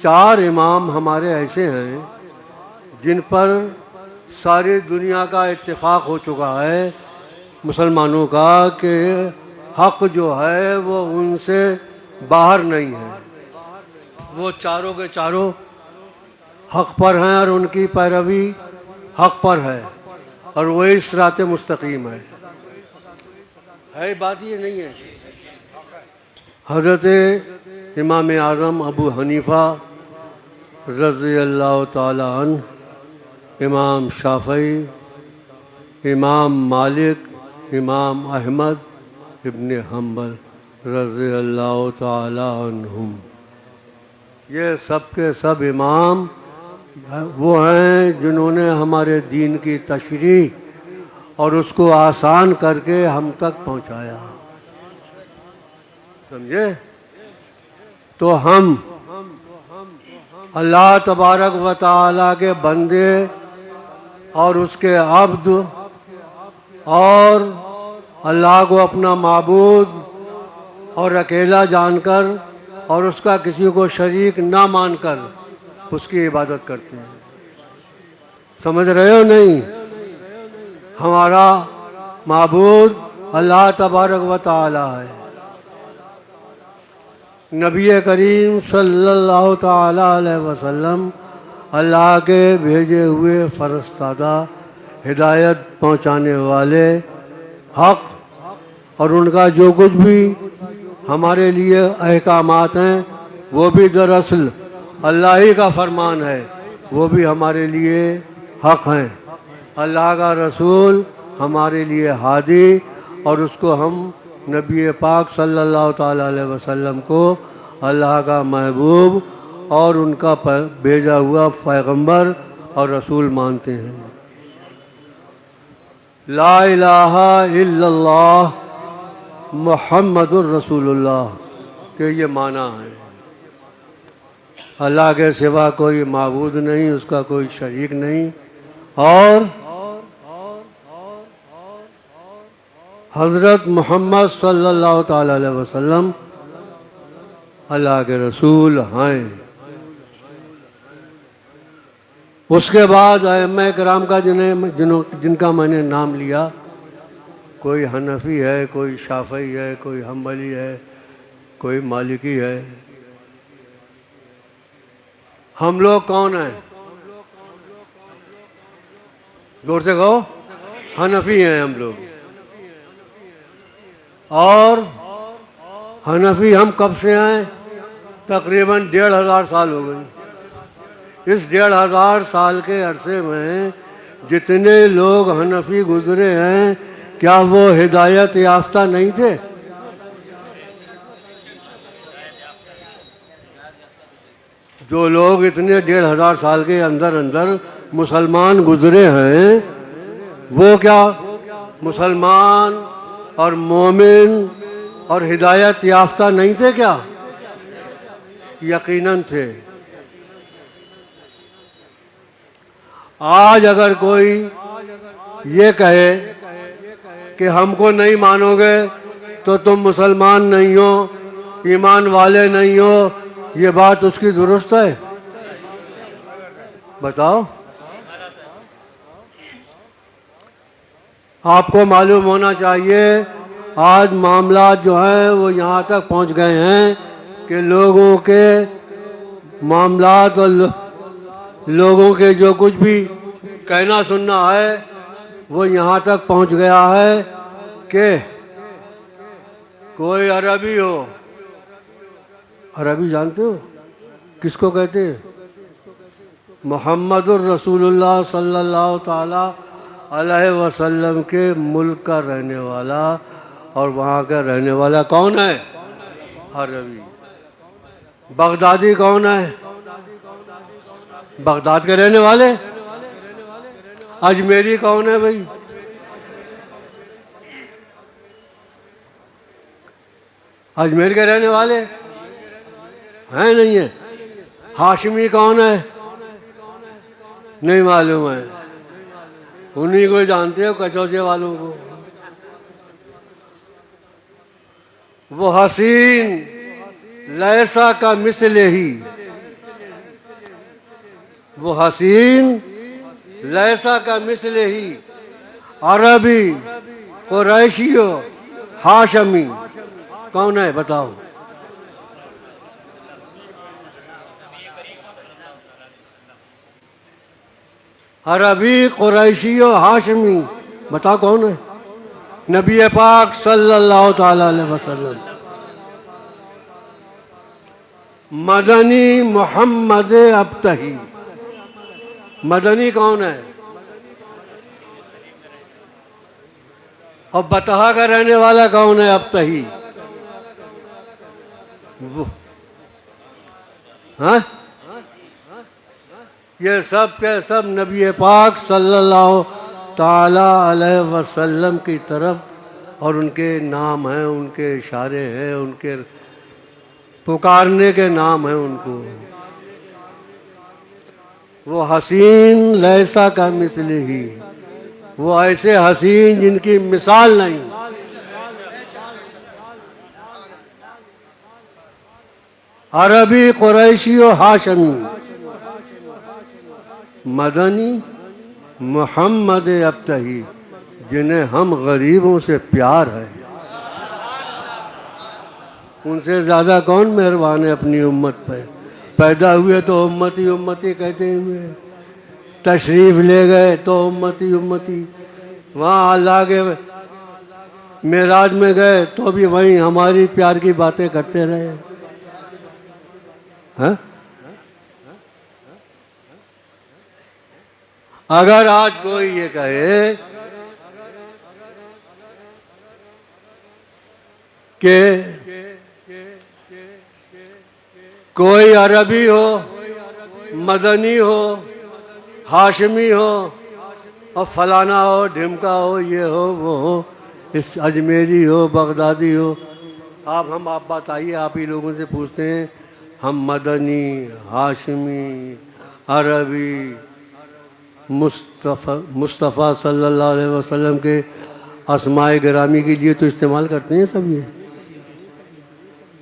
चार इमाम हमारे ऐसे हैं जिन पर सारी दुनिया का इत्तेफाक हो चुका है मुसलमानों का कि हक जो है वो उनसे बाहर नहीं है। वो चारों के चारों हक पर हैं और उनकी पैरवी हक पर है और वही सिरात मुस्तकीम है। बात ये नहीं है। हज़रत इमाम आज़म अबू हनीफ़ा रज़ी अल्लाह ताला अन्हु, इमाम शाफ़ई, इमाम मालिक, इमाम अहमद इब्न हम्बल रज़ी अल्लाह ताला अन्हुम, ये सब के सब इमाम वो हैं जिन्होंने हमारे दीन की तशरीह और उसको आसान करके हम तक पहुंचाया। समझे? तो हम अल्लाह तबारक व तआला के बंदे और उसके अब्द और अल्लाह को अपना माबूद और अकेला जानकर और उसका किसी को शरीक ना मानकर उसकी इबादत करते हैं। समझ रहे हो नहीं? हमारा माबूद अल्लाह तबारक व तआला है। नबी करीम सल्लल्लाहु ताला अलैहि वसल्लम अल्लाह के भेजे हुए फरस्तादा हिदायत पहुँचाने वाले हक और उनका जो कुछ भी हमारे लिए अहकामात हैं वो भी दरअसल अल्लाह ही का फरमान है, वो भी हमारे लिए हक हैं। अल्लाह का रसूल हमारे लिए हादी और उसको हम नबी पाक सल्लल्लाहु ताला अलैहि वसल्लम को अल्लाह का महबूब और उनका भेजा हुआ पैगंबर और रसूल मानते हैं। ला इलाहा इल्लल्लाह मुहम्मदुर रसूलुल्लाह के ये माना है। अल्लाह के सिवा कोई माबूद नहीं, उसका कोई शरीक नहीं और हज़रत मोहम्मद सल्लल्लाहु ताला अलैहि वसल्लम अल्लाह के रसूल हैं। उसके बाद अइम्मा किराम का जिनका मैंने नाम लिया, कोई हनफी है, कोई शाफ़ई है, कोई हम्बली है, कोई मालिकी है। हम लोग कौन हैं? जोर से कहो। हनफी हैं हम लोग। और हनफी हम कब से हैं? तकरीबन 1500 साल हो गई। इस 1500 साल के अरसे में जितने लोग हनफी गुजरे हैं, क्या वो हिदायत याफ्ता नहीं थे? जो लोग इतने 1500 साल के अंदर अंदर मुसलमान गुजरे हैं, वो क्या मुसलमान और मोमिन और हिदायत याफ्ता नहीं थे क्या? यकीनन थे। आज अगर कोई ये कहे कि हमको नहीं मानोगे तो तुम मुसलमान नहीं हो, ईमान वाले नहीं हो, ये बात उसकी दुरुस्त है? बताओ। आपको मालूम होना चाहिए आज मामला जो है वो यहाँ तक पहुँच गए हैं कि लोगों के मामलात और लोगों के जो कुछ भी कहना सुनना है वो यहाँ तक पहुँच गया है कि कोई अरबी हो, अरबी जानते हो किसको कहते हैं? मोहम्मदुर रसूलुल्लाह सल्लल्लाहु ताला अलैहि वसल्लम के मुल्क का रहने वाला और वहाँ का रहने वाला कौन है? अरबी। बगदादी कौन है? बगदाद के रहने वाले। अजमेरी कौन है भाई? अजमेर के रहने वाले हैं नहीं है? हाशमी कौन है? नहीं मालूम है। उन्हीं को जानते हो, कचौचे वालों को। वो हसीन लैसा का मिसले ही वो हसीन लैसा का मिसले ही अरबी कुरैशियो हाशमी। कौन है बताओ? अरबी कुरैशियो हाशमी, बताओ कौन है? नबी पाक सल्लल्लाहु ताला अलैहि वसल्लम। मदनी मोहम्मद अबतही। मदनी कौन है? और बतहा का रहने वाला कौन है? अबतही। वो हाँ, ये सब के सब नबी पाक सल्लल्लाहु ताला अलैहि वसल्लम की तरफ, और उनके नाम हैं, उनके इशारे हैं, उनके पुकारने के नाम हैं उनको। वो हसीन लैसा का मिसले ही, वो ऐसे हसीन जिनकी मिसाल नहीं। अरबी कुरैशी और हाशमी, मदनी मोहम्मद अबतही, जिन्हें हम गरीबों से प्यार है। उनसे ज़्यादा कौन मेहरबान है अपनी उम्मत पे? पैदा हुए तो उम्मती उम्मती कहते हुए, तशरीफ़ ले गए तो उम्मती उम्मती, वहाँ अल्लाह के मेराज में गए तो भी वहीं हमारी प्यार की बातें करते रहे। हाँ? अगर आज कोई ये कहे कि कोई अरबी हो, मदनी हो, हाशमी हो, और फलाना हो, ढिमका हो, ये हो, वो हो, इस अजमेरी हो, बगदादी हो, आप बताइए, आप ही लोगों से पूछते हैं, हम मदनी, हाशमी, अरबी, मुस्तफ़ा सल्लल्लाहु अलैहि वसल्लम के अस्माए गिरामी के लिए तो इस्तेमाल करते हैं सब ये।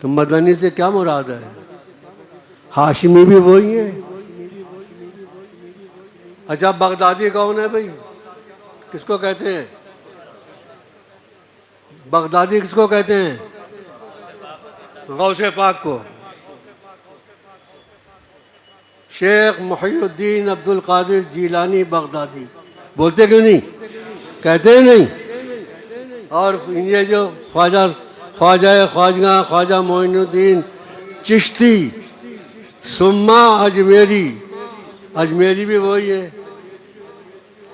तो मदनी से क्या मुराद है? हाशिमी भी वही है। अच्छा, बगदादी कौन है भाई? किसको कहते हैं बगदादी? किसको कहते हैं? गौसे पाक को। शेख मुहियुद्दीन अब्दुल कादिर जीलानी बगदादी। बोलते क्यों नहीं? कहते हैं नहीं। और ये जो ख्वाजा मोइनुद्दीन चिश्ती सुम्मा अजमेरी, अजमेरी भी वही है।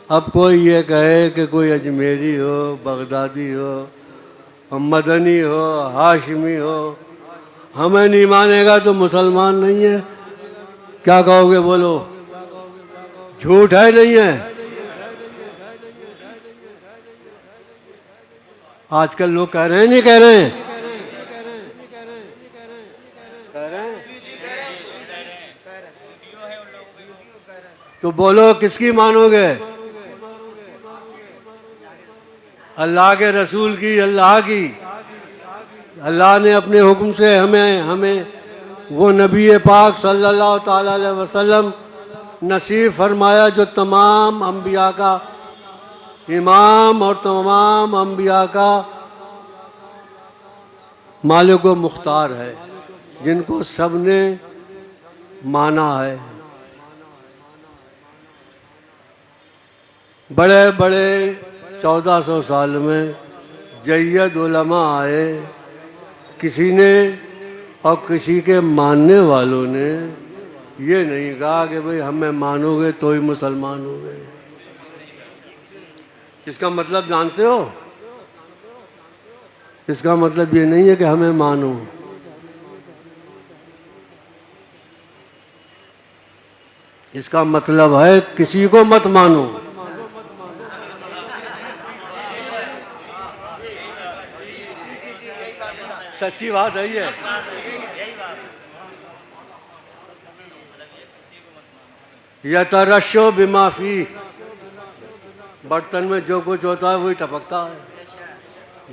अब कोई ये कहे कि कोई अजमेरी हो, बगदादी हो, मदनी हो, हाशमी हो, हमें नहीं मानेगा तो मुसलमान नहीं है। क्या कहोगे? बोलो, झूठ है नहीं है? आजकल लोग कह रहे हैं, नहीं कह रहे हैं? कह रहे हैं। तो बोलो, किसकी मानोगे? अल्लाह के रसूल की, अल्लाह की। अल्लाह ने अपने हुक्म से हमें वो नबी पाक सल्लल्लाहु ताला अलैहि वसल्लम नसीब फरमाया जो तमाम अंबिया का इमाम और तमाम अंबिया का मालिक व मुख्तार है, जिनको सबने माना है। बड़े बड़े 1400 साल में जय्यद उलमा आए, किसी ने और किसी के मानने वालों ने ये नहीं कहा कि भाई हमें मानोगे तो ही मुसलमान हो गए। इसका मतलब जानते हो? इसका मतलब ये नहीं है कि हमें मानो। इसका मतलब है किसी को मत मानो। सच्ची बात है ये। यह तरशो बिमाफी, बर्तन में जो कुछ होता है वही टपकता है।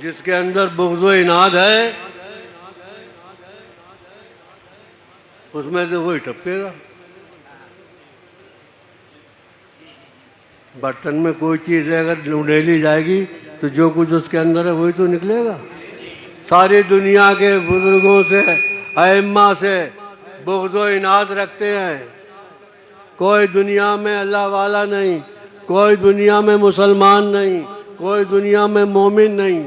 जिसके अंदर बुग़्ज़ इनाद है उसमें से वही टपकेगा। बर्तन में कोई चीज़ है अगर उंडेली जाएगी तो जो कुछ उसके अंदर है वही तो निकलेगा। सारी दुनिया के बुजुर्गों से, अइम्मा से बुग़्ज़-ओ इनात रखते हैं। कोई दुनिया में अल्लाह वाला नहीं, कोई दुनिया में मुसलमान नहीं, कोई दुनिया में मोमिन नहीं।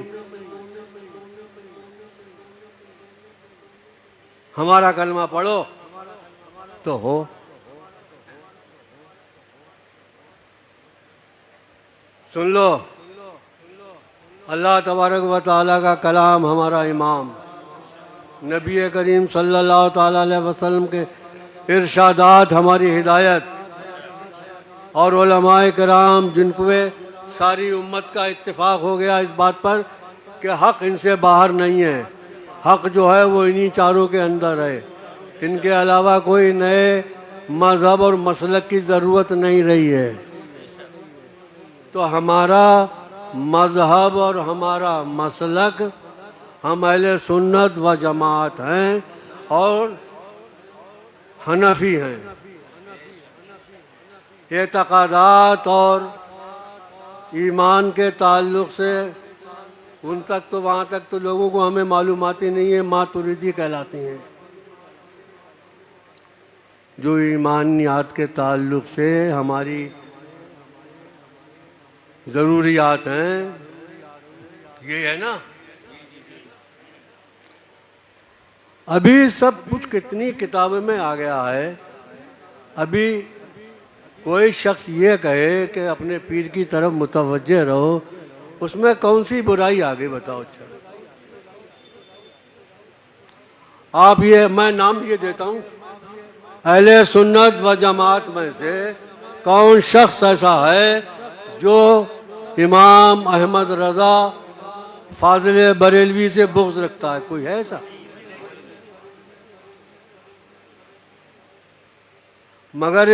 हमारा कलमा पढ़ो तो हो। सुन लो, अल्लाह तबारक व तआला का कलाम हमारा इमाम नबी करीम सल्लल्लाहु ताला अलैहि वसल्लम के इरशादात हमारी हिदायत और उलमाए कराम जिन पे सारी उम्मत का इत्तेफाक हो गया इस बात पर कि हक़ इनसे बाहर नहीं है। हक़ जो है वो इन्हीं चारों के अंदर है। इनके अलावा कोई नए मज़हब और मसलक की ज़रूरत नहीं रही है। तो हमारा मज़हब और हमारा मसलक, हम अहले सुन्नत व जमात हैं और हनफी हैं। एतक़ादात और ईमान के ताल्लुक़ से उन तक तो वहाँ तक तो लोगों को हमें मालूमाती नहीं है, मातुरीदी कहलाती हैं। जो ईमानियात के ताल्लुक़ से हमारी ज़रूरियात हैं, ये है ना। अभी सब कुछ कितनी किताबों में आ गया है। अभी कोई शख्स ये कहे कि अपने पीर की तरफ मुतवज्जे रहो, उसमें कौन सी बुराई आ गई बताओ। अच्छा, आप ये, मैं नाम ये देता हूँ, अहले सुन्नत व जमात में से कौन शख्स ऐसा है जो इमाम अहमद रज़ा फाजिल बरेलवी से बुग़्ज़ रखता है? कोई है ऐसा? मगर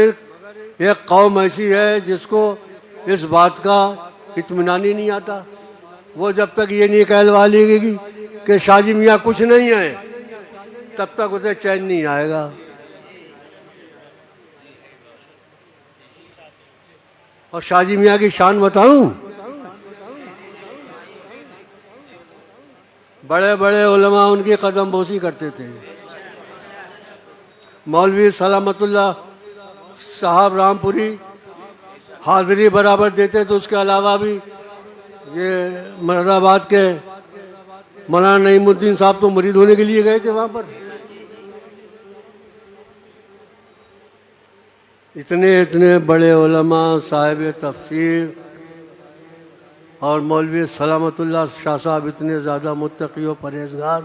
एक कौम ऐसी है जिसको इस बात का इत्मीनान ही नहीं आता। वो जब तक ये नहीं कहलवा लेगी कि शाजी मियाँ कुछ नहीं है, तब तक उसे चैन नहीं आएगा। और शाजी मियाँ की शान बताऊं, बड़े बड़े उलमा उनकी कदम बोसी करते थे। मौलवी सलामतुल्लाह साहब रामपुरी हाज़िरी बराबर देते, तो उसके अलावा भी ये मरदाबाद के मौलाना नईमुद्दीन साहब तो मुरीद होने के लिए गए थे वहाँ पर। इतने इतने बड़े उलमा, साहिब तफसीर और मौलवी सलामतुल्लाह शाह साहब इतने ज़्यादा मुत्तकी और परहेजगार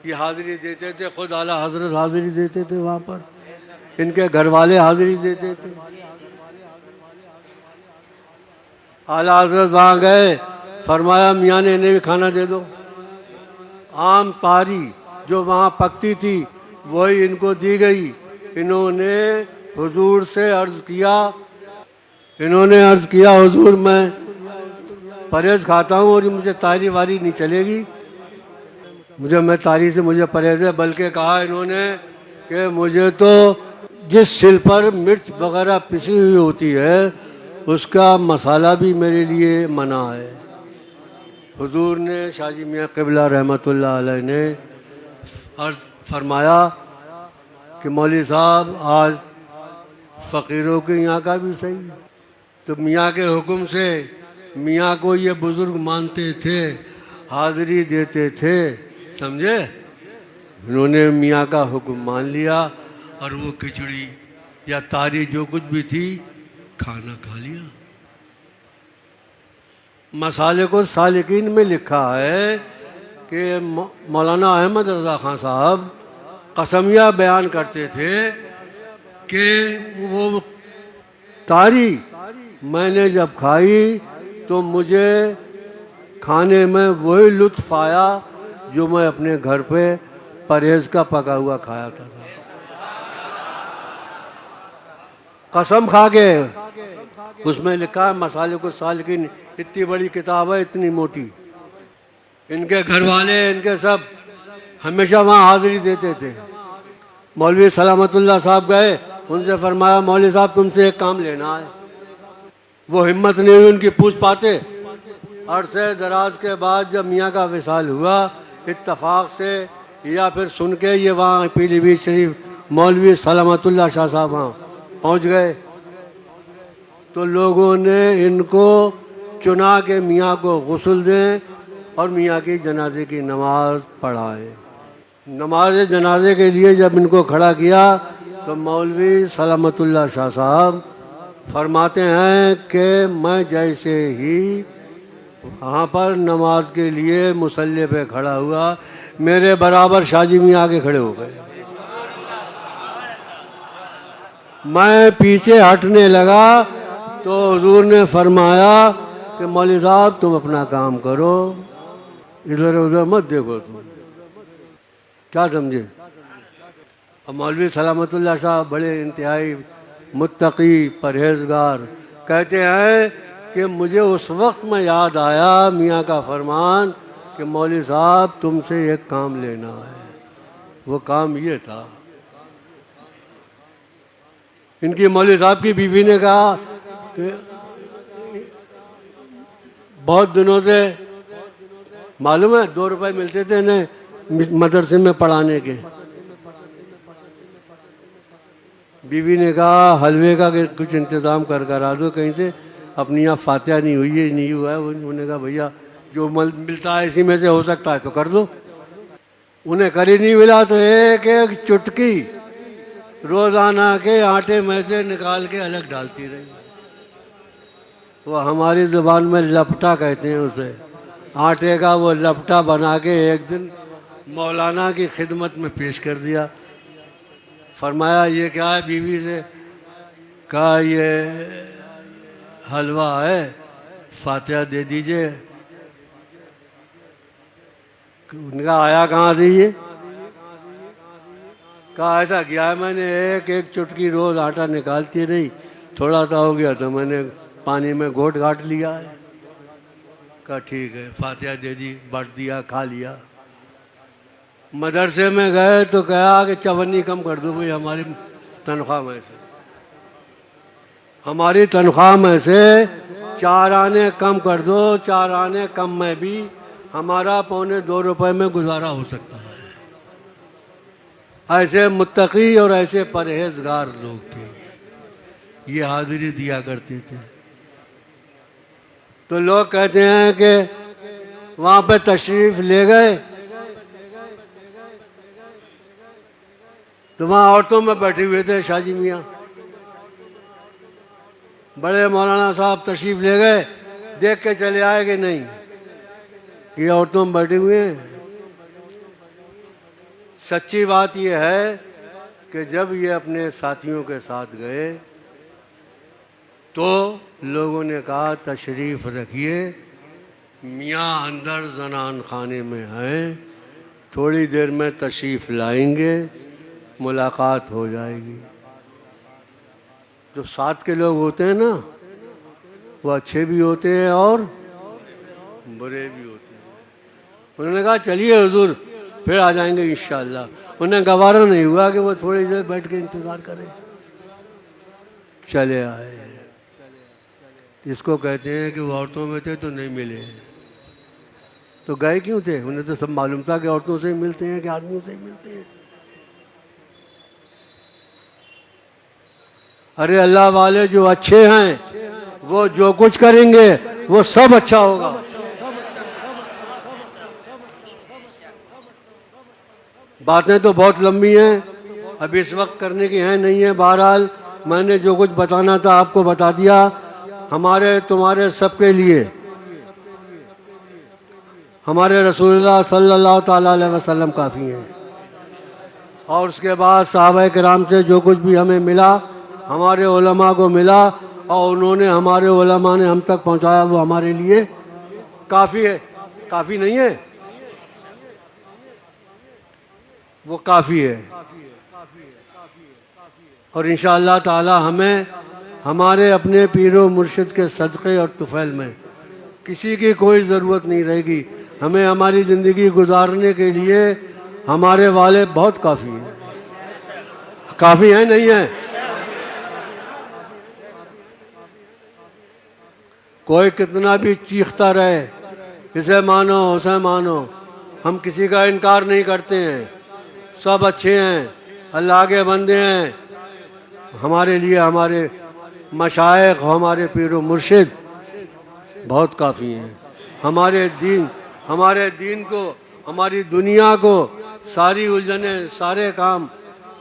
की हाज़िरी देते थे। खुद आला हज़रत हाज़िरी देते थे वहाँ पर, इनके घर वाले हाज़िरी देते थे। आला हज़रत वहाँ गए, फरमाया मियाँ ने इन्हें भी खाना दे दो। आम तारी जो वहाँ पकती थी वही इनको दी गई। इन्होंने हुजूर से अर्ज़ किया, हुजूर मैं परहेज खाता हूँ और मुझे तारी वारी नहीं चलेगी, मैं तारी से मुझे परहेज है। बल्कि कहा इन्होंने कि मुझे तो जिस सिल पर मिर्च वगैरह पिसी हुई होती है उसका मसाला भी मेरे लिए मना है। हुजूर ने, शाजी मियाँ क़िबला रहमतुल्लाह अलैह ने अर्ज़ फरमाया कि मौलवी साहब आज फ़कीरों के यहाँ का भी सही। तो मियाँ के हुक्म से, मियाँ को ये बुज़ुर्ग मानते थे, हाज़िरी देते थे, समझे। उन्होंने मियाँ का हुक्म मान लिया और वो खिचड़ी या तारी जो कुछ भी थी खाना खा लिया। मसाले को सालिकीन में लिखा है कि मौलाना अहमद रज़ा खान साहब कसमिया बयान करते थे कि वो तारी मैंने जब खाई तो मुझे खाने में वही लुत्फ़ आया जो मैं अपने घर पे परहेज का पका हुआ खाया था। कसम खा के, उसमें लिखा है मसाले को सालिकीन, इतनी बड़ी किताब है, इतनी मोटी। इनके घर वाले, इनके सब हमेशा वहाँ हाज़िरी देते थे। मौलवी सलामतुल्लाह साहब गए, उनसे फरमाया मौलवी साहब तुमसे एक काम लेना है। वो हिम्मत नहीं हुई उनकी पूछ पाते। अरसे दराज के बाद जब मियाँ का विसाल हुआ, इत्तफाक से या फिर सुन के, ये वहाँ पीलीभीत शरीफ मौलवी सलामतुल्लाह शाह साहब वहाँ पहुँच गए, तो लोगों ने इनको चुना के मियाँ को गुस्ल दें और मियाँ की जनाजे की नमाज पढ़ाएं। नमाज जनाजे के लिए जब इनको खड़ा किया तो मौलवी सलामतुल्लाह शाह साहब फरमाते हैं कि मैं जैसे ही वहाँ पर नमाज के लिए मुसल्ले पे खड़ा हुआ, मेरे बराबर शाहजी मियाँ आगे खड़े हो गए। मैं पीछे हटने लगा तो हुजूर ने फरमाया कि मौलवी साहब तुम अपना काम करो, इधर उधर मत देखो। तुम क्या समझे? अब मौलवी सलामतुल्लाह साहब बड़े इंतहाई मुत्तकी परहेजगार कहते हैं कि मुझे उस वक्त में याद आया मियाँ का फरमान कि मौलवी साहब तुमसे एक काम लेना है। वो काम ये था, इनकी मौलवी साहब की बीवी ने कहा कि बहुत दिनों से मालूम है 2 रुपए मिलते थे इन्हें मदरसे में पढ़ाने के। बीवी ने कहा हलवे का कुछ इंतज़ाम करा दो कहीं से, अपनी यहाँ फातिहा नहीं हुई है, नहीं हुआ है। उन्होंने कहा भैया जो मिलता है इसी में से हो सकता है तो कर दो। उन्हें कर ही नहीं मिला तो एक एक चुटकी रोज़ाना के आटे में से निकाल के अलग डालती रही। वो हमारी ज़ुबान में लपटा कहते हैं उसे, आटे का वो लपटा बना के एक दिन मौलाना की खिदमत में पेश कर दिया। फरमाया ये क्या है? बीवी से कहा ये हलवा है, फातिहा दे दीजिए। उनका आया कहाँ से ये? कहा ऐसा किया है मैंने, एक एक चुटकी रोज आटा निकालती रही, थोड़ा सा हो गया तो मैंने पानी में घोट घाट लिया है। कहा ठीक है, फातिहा दे दी, बांट दिया, खा लिया। मदरसे में गए तो कहा कि चवन्नी कम कर दो भाई, हमारी तनख्वाह में से, हमारी तनख्वाह में से 4 आने कम कर दो। 4 आने कम में भी हमारा 2.25 रुपए में गुजारा हो सकता है। ऐसे मुत्तकी और ऐसे परहेजगार लोग थे, ये हाजिरी दिया करते थे। तो लोग कहते हैं कि वहाँ पे तशरीफ ले गए तो वहाँ औरतों में बैठे हुए थे शाहजी मियाँ। बड़े मौलाना साहब तशरीफ ले गए, देख के चले आए कि नहीं ये औरतों में बैठे हुए हैं। सच्ची बात यह है कि जब ये अपने साथियों के साथ गए तो लोगों ने कहा तशरीफ रखिए, मियाँ अंदर जनान खाने में हैं, थोड़ी देर में तशरीफ लाएंगे, मुलाकात हो जाएगी। जो साथ के लोग होते हैं ना, वो अच्छे भी होते हैं और बुरे भी होते हैं। उन्होंने कहा चलिए हुजूर फिर आ जाएंगे इंशाअल्लाह। उन्हें गवारा नहीं हुआ कि वो थोड़ी देर बैठ के इंतज़ार करें, चले आए। इसको कहते हैं कि वो औरतों में थे तो नहीं मिले, तो गए क्यों थे? उन्हें तो सब मालूम था कि औरतों से ही मिलते हैं कि आदमियों से ही मिलते हैं। अरे अल्लाह वाले जो अच्छे हैं वो जो कुछ करेंगे वो सब अच्छा होगा। बातें तो बहुत लंबी हैं, अब इस वक्त करने की हैं नहीं है। बहरहाल मैंने जो कुछ बताना था आपको बता दिया। हमारे तुम्हारे सबके लिए हमारे रसूलुल्लाह सल्लल्लाहु ताला अलैहि वसल्लम काफ़ी हैं, और उसके बाद सहाबा किराम से जो कुछ भी हमें मिला, हमारे उलमा को मिला और उन्होंने हमारे उलमा ने हम तक पहुंचाया, वो हमारे लिए काफ़ी है। काफ़ी नहीं है, वो काफ़ी है। और इंशाअल्लाह ताला हमें हमारे अपने पीरो मुर्शिद के सदक़े और तुफ़ैल में किसी की कोई ज़रूरत नहीं रहेगी। हमें हमारी ज़िंदगी गुजारने के लिए हमारे वाले बहुत काफ़ी हैं। काफ़ी हैं नहीं है? कोई कितना भी चीखता रहे, इसे मानो उसे मानो, हम किसी का इनकार नहीं करते हैं। सब अच्छे हैं, अल्लाह के बंदे हैं। हमारे लिए हमारे मशाइख, हमारे पीर मुर्शिद बहुत काफ़ी हैं। हमारे दीन को, हमारी दुनिया को, सारी उलझने, सारे काम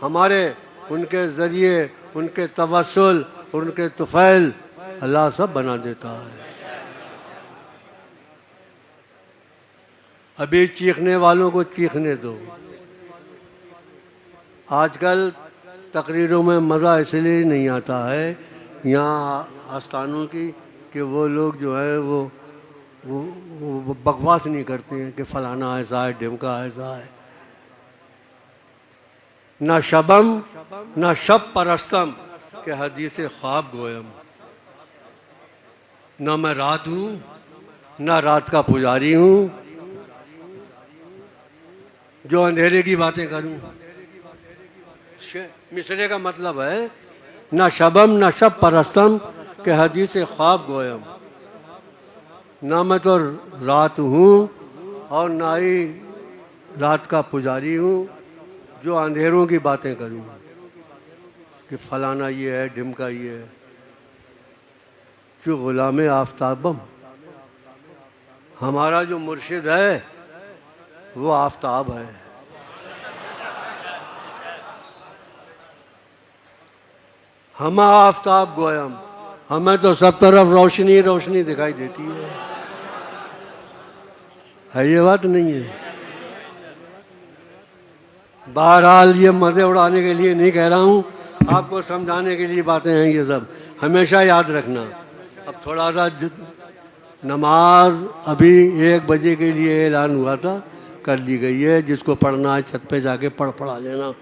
हमारे उनके ज़रिए, उनके तवस्सुल, उनके तुफ़ैल अल्लाह सब बना देता है। अभी चीखने वालों को चीखने दो। आजकल तकरीरों में मज़ा इसलिए नहीं आता है यहाँ आस्थानों की कि वो लोग जो है वो बकवास नहीं करते हैं कि फलाना ऐसा है, ढिमका ऐसा है। ना शबम ना शब परस्तम के हदीस ख्वाब गोयम। ना मैं रात हूँ, ना रात का पुजारी हूँ जो अंधेरे की बातें करूं। मिसरे का मतलब है ना शबम ना शब परस्तम के हदीस ख्वाब गोयम। ना मैं तो रात हूँ और ना ही रात का पुजारी हूँ जो अंधेरों की बातें करूं कि फलाना ये है, ढिमका ये है। जो गुलाम आफ्ताबम, हमारा जो मुर्शिद है वो आफ्ताब है। हम आफ्ताब गोयम, हमें तो सब तरफ रोशनी रोशनी दिखाई देती है ये बात नहीं है। बहरहाल ये मज़े उड़ाने के लिए नहीं कह रहा हूँ, आपको समझाने के लिए बातें हैं ये सब, हमेशा याद रखना। अब थोड़ा सा नमाज अभी 1 बजे के लिए ऐलान हुआ था, कर ली गई है। जिसको पढ़ना है छत पे जाके पढ़ा लेना।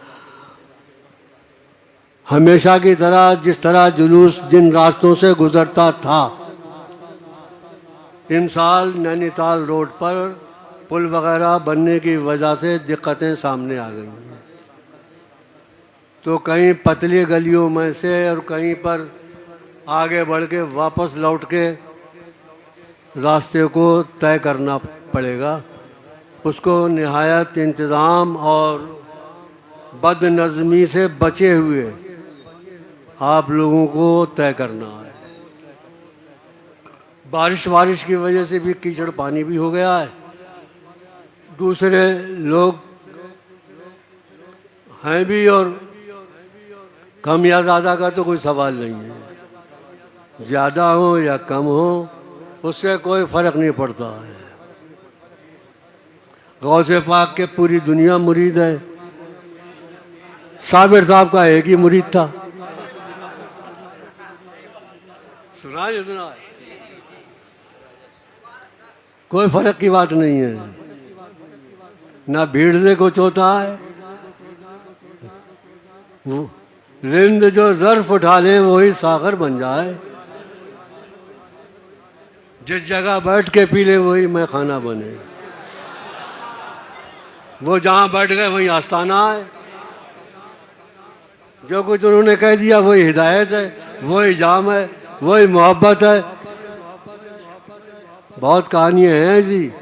हमेशा की तरह जिस तरह जुलूस जिन रास्तों से गुजरता था, इन साल नैनीताल रोड पर पुल वगैरह बनने की वजह से दिक्कतें सामने आ गई हैं। तो कहीं पतली गलियों में से और कहीं पर आगे बढ़ के वापस लौट के रास्ते को तय करना पड़ेगा। उसको निहायत इंतज़ाम और बदनज़मी से बचे हुए आप लोगों को तय करना है। बारिश की वजह से भी कीचड़ पानी भी हो गया है। दूसरे लोग हैं भी और कम या ज़्यादा का तो कोई सवाल नहीं है। ज़्यादा हो या कम हो उससे कोई फ़र्क नहीं पड़ता है। गौसे पाक के पूरी दुनिया मुरीद है। साबिर साहब का एक ही मुरीद था। सुना है? कोई फर्क की बात नहीं है। ना भीड़ से कुछ होता है। रिंद जो ज़र्फ उठा ले वही सागर बन जाए। जिस जगह बैठ के पी ले वही मैं खाना बने। वो जहाँ बैठ गए वही आस्थाना है। जो कुछ उन्होंने कह दिया वही हिदायत है, वही जाम है, वही मोहब्बत है। बहुत कहानियाँ हैं जी।